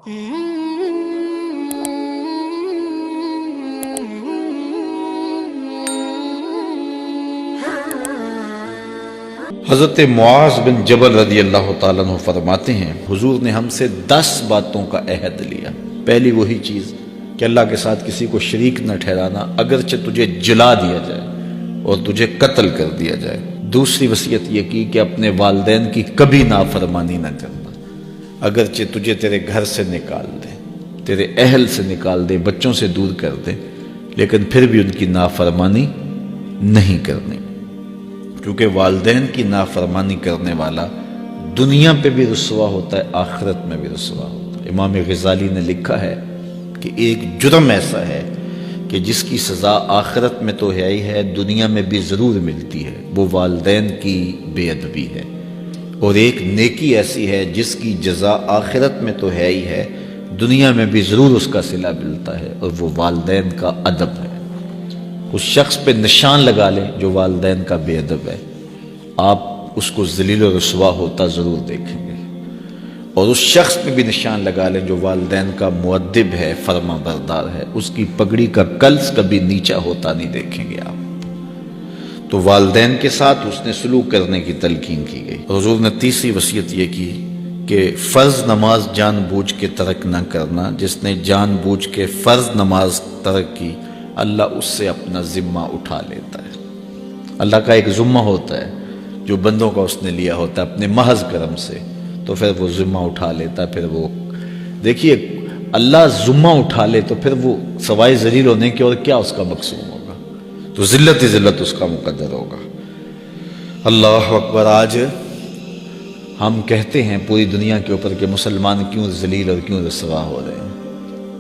حضرت معاذ بن جبل رضی اللہ تعالیٰ عنہ فرماتے ہیں حضور نے ہم سے 10 باتوں کا عہد لیا۔ پہلی وہی چیز کہ اللہ کے ساتھ کسی کو شریک نہ ٹھہرانا، اگرچہ تجھے جلا دیا جائے اور تجھے قتل کر دیا جائے۔ دوسری وصیت یہ کی کہ اپنے والدین کی کبھی نافرمانی نہ کرنا، اگرچہ تجھے تیرے گھر سے نکال دے، تیرے اہل سے نکال دے، بچوں سے دور کر دے، لیکن پھر بھی ان کی نافرمانی نہیں کرنی، کیونکہ والدین کی نافرمانی کرنے والا دنیا پہ بھی رسوا ہوتا ہے، آخرت میں بھی رسوا ہوتا ہے۔ امام غزالی نے لکھا ہے کہ ایک جرم ایسا ہے کہ جس کی سزا آخرت میں تو ہے ہی ہے، دنیا میں بھی ضرور ملتی ہے، وہ والدین کی بے ادبی ہے، اور ایک نیکی ایسی ہے جس کی جزا آخرت میں تو ہے ہی ہے، دنیا میں بھی ضرور اس کا صلہ ملتا ہے، اور وہ والدین کا ادب ہے۔ اس شخص پہ نشان لگا لیں جو والدین کا بے ادب ہے، آپ اس کو ذلیل و رسوا ہوتا ضرور دیکھیں گے، اور اس شخص پہ بھی نشان لگا لیں جو والدین کا مؤدب ہے، فرما بردار ہے، اس کی پگڑی کا کلس کبھی نیچا ہوتا نہیں دیکھیں گے آپ۔ تو والدین کے ساتھ اس نے سلوک کرنے کی تلقین کی گئی۔ حضور نے تیسری وصیت یہ کی کہ فرض نماز جان بوجھ کے ترک نہ کرنا، جس نے جان بوجھ کے فرض نماز ترک کی اللہ اس سے اپنا ذمہ اٹھا لیتا ہے۔ اللہ کا ایک ذمہ ہوتا ہے جو بندوں کا اس نے لیا ہوتا ہے اپنے محض کرم سے، تو پھر وہ ذمہ اٹھا لیتا ہے۔ پھر وہ دیکھیے اللہ ذمہ اٹھا لے تو پھر وہ سوائے ذلیل ہونے کے اور کیا اس کا مقصود ہوگا، تو ذلت ہی ذلت اس کا مقدر ہوگا۔ اللہ اکبر۔ آج ہم کہتے ہیں پوری دنیا کے اوپر کہ مسلمان کیوں ذلیل اور کیوں رسوا ہو رہے ہیں،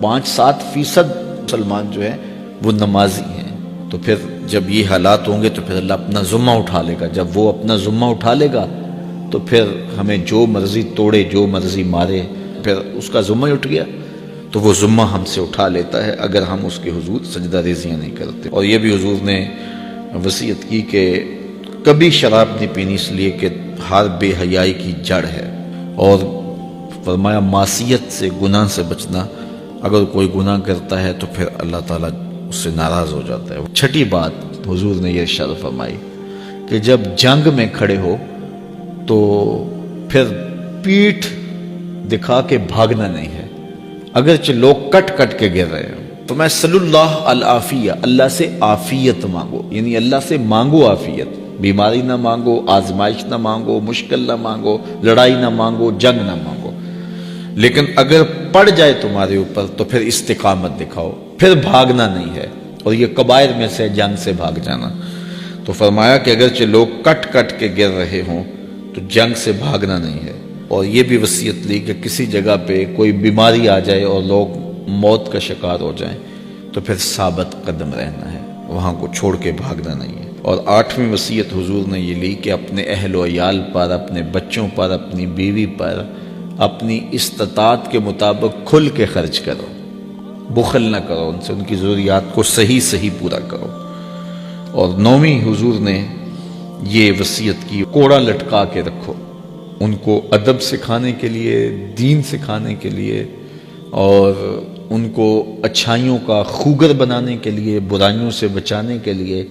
5-7% مسلمان جو ہے وہ نمازی ہیں، تو پھر جب یہ حالات ہوں گے تو پھر اللہ اپنا ذمہ اٹھا لے گا۔ جب وہ اپنا ذمہ اٹھا لے گا تو پھر ہمیں جو مرضی توڑے، جو مرضی مارے، پھر اس کا ذمہ اٹھ گیا تو وہ ذمہ ہم سے اٹھا لیتا ہے اگر ہم اس کے حضور سجدہ ریزیاں نہیں کرتے۔ اور یہ بھی حضور نے وصیت کی کہ کبھی شراب نہیں پینی، اس لیے کہ ہر بے حیائی کی جڑ ہے، اور فرمایا معصیت سے، گناہ سے بچنا، اگر کوئی گناہ کرتا ہے تو پھر اللہ تعالیٰ اس سے ناراض ہو جاتا ہے۔ چھٹی بات حضور نے یہ ارشاد فرمائی کہ جب جنگ میں کھڑے ہو تو پھر پیٹھ دکھا کے بھاگنا نہیں ہے، اگرچہ لوگ کٹ کٹ کے گر رہے ہیں تو میں صلی اللہ العافیہ، اللہ سے عافیت مانگو، یعنی اللہ سے مانگو عافیت، بیماری نہ مانگو، آزمائش نہ مانگو، مشکل نہ مانگو، لڑائی نہ مانگو، جنگ نہ مانگو، لیکن اگر پڑ جائے تمہارے اوپر تو پھر استقامت دکھاؤ، پھر بھاگنا نہیں ہے، اور یہ کبائر میں سے جنگ سے بھاگ جانا۔ تو فرمایا کہ اگرچہ لوگ کٹ کٹ کے گر رہے ہوں تو جنگ سے بھاگنا نہیں ہے، اور یہ بھی وصیت لی کہ کسی جگہ پہ کوئی بیماری آ جائے اور لوگ موت کا شکار ہو جائیں تو پھر ثابت قدم رہنا ہے، وہاں کو چھوڑ کے بھاگنا نہیں ہے۔ اور 8ویں وصیت حضور نے یہ لی کہ اپنے اہل و عیال پر، اپنے بچوں پر، اپنی بیوی پر اپنی استطاعت کے مطابق کھل کے خرچ کرو، بخل نہ کرو، ان سے ان کی ضروریات کو صحیح پورا کرو۔ اور 9ویں حضور نے یہ وصیت کی کوڑا لٹکا کے رکھو، ان کو ادب سکھانے کے لیے، دین سکھانے کے لیے، اور ان کو اچھائیوں کا خوگر بنانے کے لیے، برائیوں سے بچانے کے لیے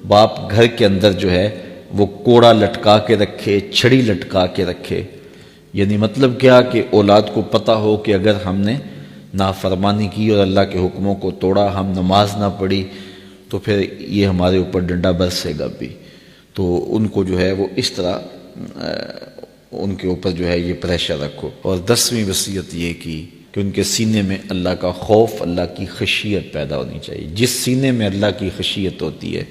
باپ گھر کے اندر جو ہے وہ کوڑا لٹکا کے رکھے، چھڑی لٹکا کے رکھے۔ یعنی مطلب کیا کہ اولاد کو پتہ ہو کہ اگر ہم نے نافرمانی کی اور اللہ کے حکموں کو توڑا، ہم نماز نہ پڑھی، تو پھر یہ ہمارے اوپر ڈنڈا برسے گا بھی۔ تو ان کو جو ہے وہ اس طرح ان کے اوپر جو ہے یہ پریشر رکھو۔ اور 10ویں وصیت یہ کی کہ ان کے سینے میں اللہ کا خوف، اللہ کی خشیت پیدا ہونی چاہیے۔ جس سینے میں اللہ کی خشیت ہوتی ہے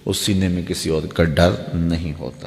اس سینے میں کسی اور کا ڈر نہیں ہوتا۔